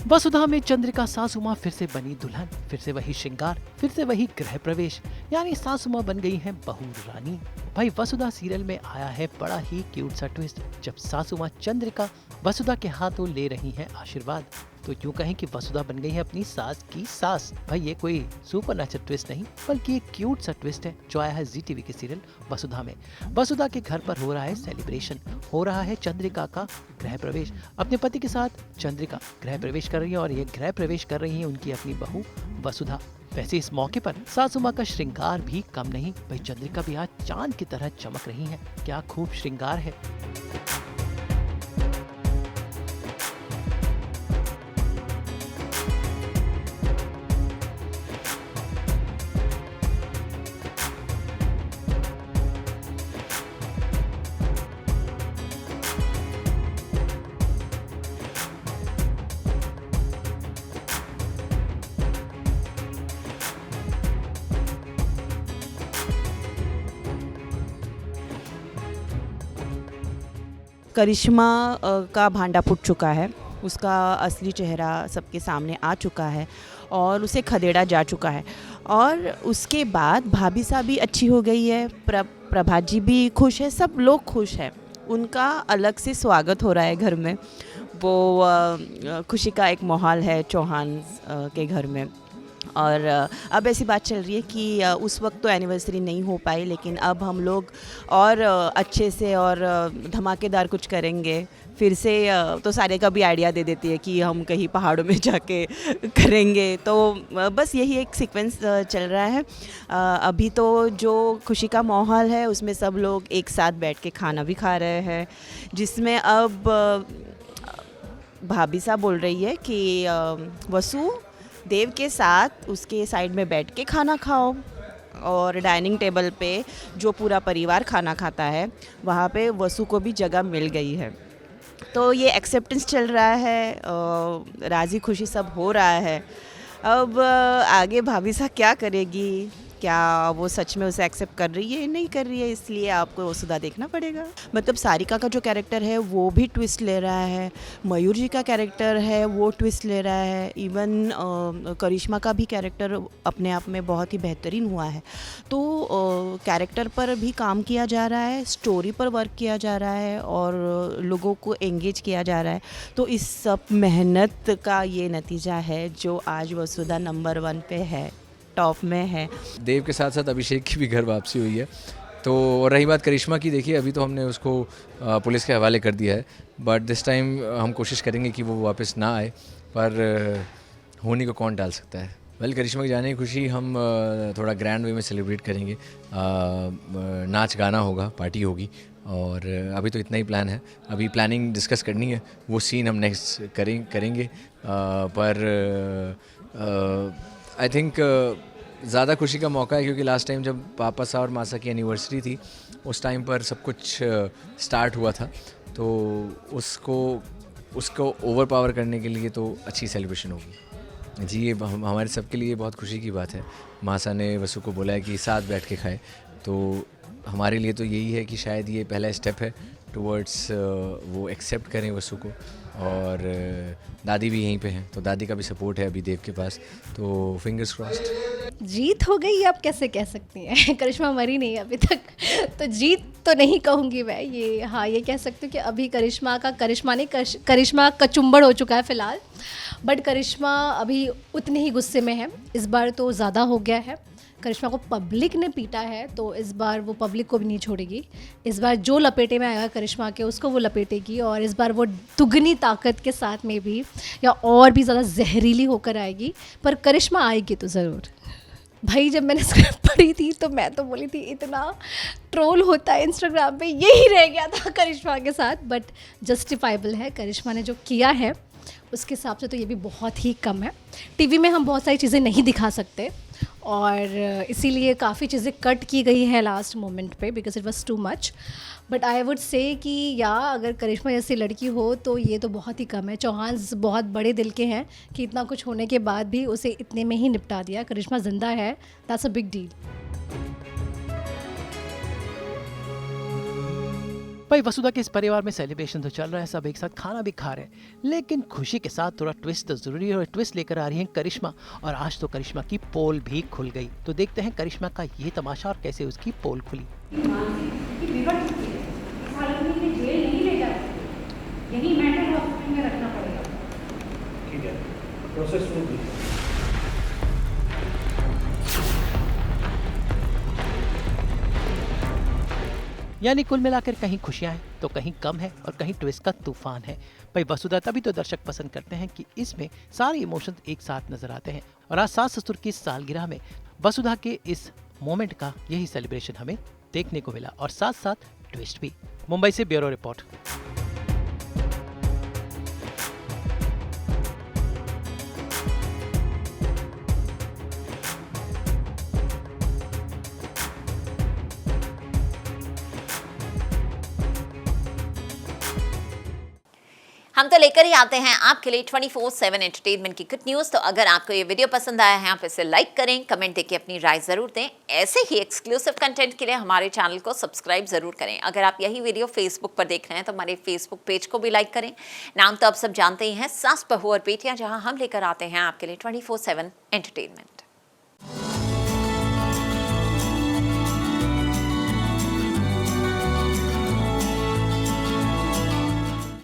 वसुधा में चंद्रिका सासू माँ फिर से बनी दुल्हन, फिर से वही श्रृंगार, फिर से वही गृह प्रवेश, यानी सासू माँ बन गई है बहू रानी। भाई वसुधा सीरियल में आया है बड़ा ही क्यूट सा ट्विस्ट, जब सासू माँ चंद्रिका वसुधा के हाथों ले रही हैं आशीर्वाद। तो यूं कहें कि वसुधा बन गई है अपनी सास की सास। भाई ये कोई सुपरनैचुरल ट्विस्ट नहीं, बल्कि एक क्यूट सा ट्विस्ट है जो आया है जी टीवी के सीरियल वसुधा में। वसुधा के घर पर हो रहा है सेलिब्रेशन, हो रहा है चंद्रिका का गृह प्रवेश। अपने पति के साथ चंद्रिका गृह प्रवेश कर रही है और ये गृह प्रवेश कर रही है उनकी अपनी बहू वसुधा। वैसे इस मौके पर सासू माँ का श्रृंगार भी कम नहीं, भाई चंद्रिका भी आज चांद की तरह चमक रही है। क्या खूब श्रृंगार है। करिश्मा का भांडा फूट चुका है, उसका असली चेहरा सबके सामने आ चुका है और उसे खदेड़ा जा चुका है। और उसके बाद भाभी साहब भी अच्छी हो गई है, प्रभा जी भी खुश है, सब लोग खुश हैं। उनका अलग से स्वागत हो रहा है घर में, वो खुशी का एक माहौल है चौहान के घर में। और अब ऐसी बात चल रही है कि उस वक्त तो एनिवर्सरी नहीं हो पाई, लेकिन अब हम लोग और अच्छे से और धमाकेदार कुछ करेंगे फिर से। तो सारे का भी आइडिया दे देती है कि हम कहीं पहाड़ों में जाके करेंगे। तो बस यही एक सीक्वेंस चल रहा है। अभी तो जो खुशी का माहौल है उसमें सब लोग एक साथ बैठ के खाना भी खा रहे हैं, जिसमें अब भाभी साहब बोल रही है कि वसु देव के साथ उसके साइड में बैठ के खाना खाओ। और डाइनिंग टेबल पे जो पूरा परिवार खाना खाता है वहाँ पे वसु को भी जगह मिल गई है। तो ये एक्सेप्टेंस चल रहा है, राज़ी खुशी सब हो रहा है। अब आगे भाभी साहब क्या करेगी, क्या वो सच में उसे एक्सेप्ट कर रही है नहीं कर रही है, इसलिए आपको वसुधा देखना पड़ेगा। मतलब सारिका का जो कैरेक्टर है वो भी ट्विस्ट ले रहा है, मयूर जी का कैरेक्टर है वो ट्विस्ट ले रहा है, इवन करिश्मा का भी कैरेक्टर अपने आप में बहुत ही बेहतरीन हुआ है। तो कैरेक्टर पर भी काम किया जा रहा है, स्टोरी पर वर्क किया जा रहा है और लोगों को एंगेज किया जा रहा है। तो इस सब मेहनत का ये नतीजा है जो आज वसुधा नंबर 1 पे है, टॉप में है। देव के साथ साथ अभिषेक की भी घर वापसी हुई है। तो रही बात करिश्मा की, देखिए अभी तो हमने उसको पुलिस के हवाले कर दिया है, बट दिस टाइम हम कोशिश करेंगे कि वो वापस ना आए, पर होने को कौन टाल सकता है। वेल करिश्मा की जाने की खुशी हम थोड़ा ग्रैंड वे में सेलिब्रेट करेंगे। नाच गाना होगा, पार्टी होगी, और अभी तो इतना ही प्लान है। अभी प्लानिंग डिस्कस करनी है, वो सीन हम नेक्स्ट करेंगे। पर आई थिंक ज़्यादा खुशी का मौका है, क्योंकि लास्ट टाइम जब पापा सा और मासा की एनिवर्सरी थी उस टाइम पर सब कुछ स्टार्ट हुआ था, तो उसको ओवर पावर करने के लिए तो अच्छी सेलिब्रेशन होगी जी। ये हमारे सब के लिए बहुत खुशी की बात है। मासा ने वसु को बोला है कि साथ बैठ के खाए, तो हमारे लिए तो यही है कि शायद ये पहला स्टेप है टुवर्ड्स वो एक्सेप्ट करें वसु को। और दादी भी यहीं पे हैं, तो दादी का भी सपोर्ट है अभी देव के पास, तो फिंगर्स क्रॉस्ड। जीत हो गई आप कैसे कह सकती हैं करिश्मा मरी नहीं अभी तक, तो जीत तो नहीं कहूँगी मैं। ये हाँ, ये कह सकती हूँ कि अभी करिश्मा कचुम्बड़ हो चुका है फ़िलहाल, बट करिश्मा अभी उतनी ही गुस्से में है। इस बार तो ज़्यादा हो गया है, करिश्मा को पब्लिक ने पीटा है तो इस बार वो पब्लिक को भी नहीं छोड़ेगी। इस बार जो लपेटे में आएगा करिश्मा के उसको वो लपेटेगी, और इस बार वो दुगनी ताकत के साथ में भी या और भी ज़्यादा जहरीली होकर आएगी, पर करिश्मा आएगी तो ज़रूर। भाई जब मैंने स्क्रिप्ट पढ़ी थी तो मैं तो बोली थी इतना ट्रोल होता है इंस्टाग्राम पे, यही रह गया था करिश्मा के साथ, बट जस्टिफाइबल है। करिश्मा ने जो किया है उसके हिसाब से तो ये भी बहुत ही कम है। टीवी में हम बहुत सारी चीज़ें नहीं दिखा सकते और इसीलिए काफ़ी चीज़ें कट की गई है लास्ट मोमेंट पे, because it was too much. But I would say कि या अगर करिश्मा जैसी लड़की हो तो ये तो बहुत ही कम है। चौहान बहुत बड़े दिल के हैं कि इतना कुछ होने के बाद भी उसे इतने में ही निपटा दिया। करिश्मा जिंदा है, दैट्स अ बिग डील। भाई वसुधा के इस परिवार में सेलिब्रेशन तो चल रहा है, सब एक साथ खाना भी खा रहे हैं, लेकिन खुशी के साथ थोड़ा ट्विस्ट तो जरूरी है और ट्विस्ट लेकर आ रही है करिश्मा। और आज तो करिश्मा की पोल भी खुल गई। तो देखते हैं करिश्मा का ये तमाशा और कैसे उसकी पोल खुली। यानी कुल मिलाकर कहीं खुशियां हैं तो कहीं कम है और कहीं ट्विस्ट का तूफान है। भाई वसुधा तभी तो दर्शक पसंद करते हैं कि इसमें सारे इमोशंस एक साथ नजर आते हैं। और आज सास ससुर की सालगिरह में वसुधा के इस मोमेंट का यही सेलिब्रेशन हमें देखने को मिला और साथ साथ ट्विस्ट भी। मुंबई से ब्यूरो रिपोर्ट। हम तो लेकर ही आते हैं आपके लिए 24/7 एंटरटेनमेंट की गुड न्यूज़। तो अगर आपको ये वीडियो पसंद आया है आप इसे लाइक करें, कमेंट देके अपनी राय ज़रूर दें। ऐसे ही एक्सक्लूसिव कंटेंट के लिए हमारे चैनल को सब्सक्राइब ज़रूर करें। अगर आप यही वीडियो फेसबुक पर देख रहे हैं तो हमारे फेसबुक पेज को भी लाइक करें। नाम तो आप सब जानते ही हैं, सास बहू और बेटियां, जहां हम लेकर आते हैं आपके लिए 24/7 एंटरटेनमेंट।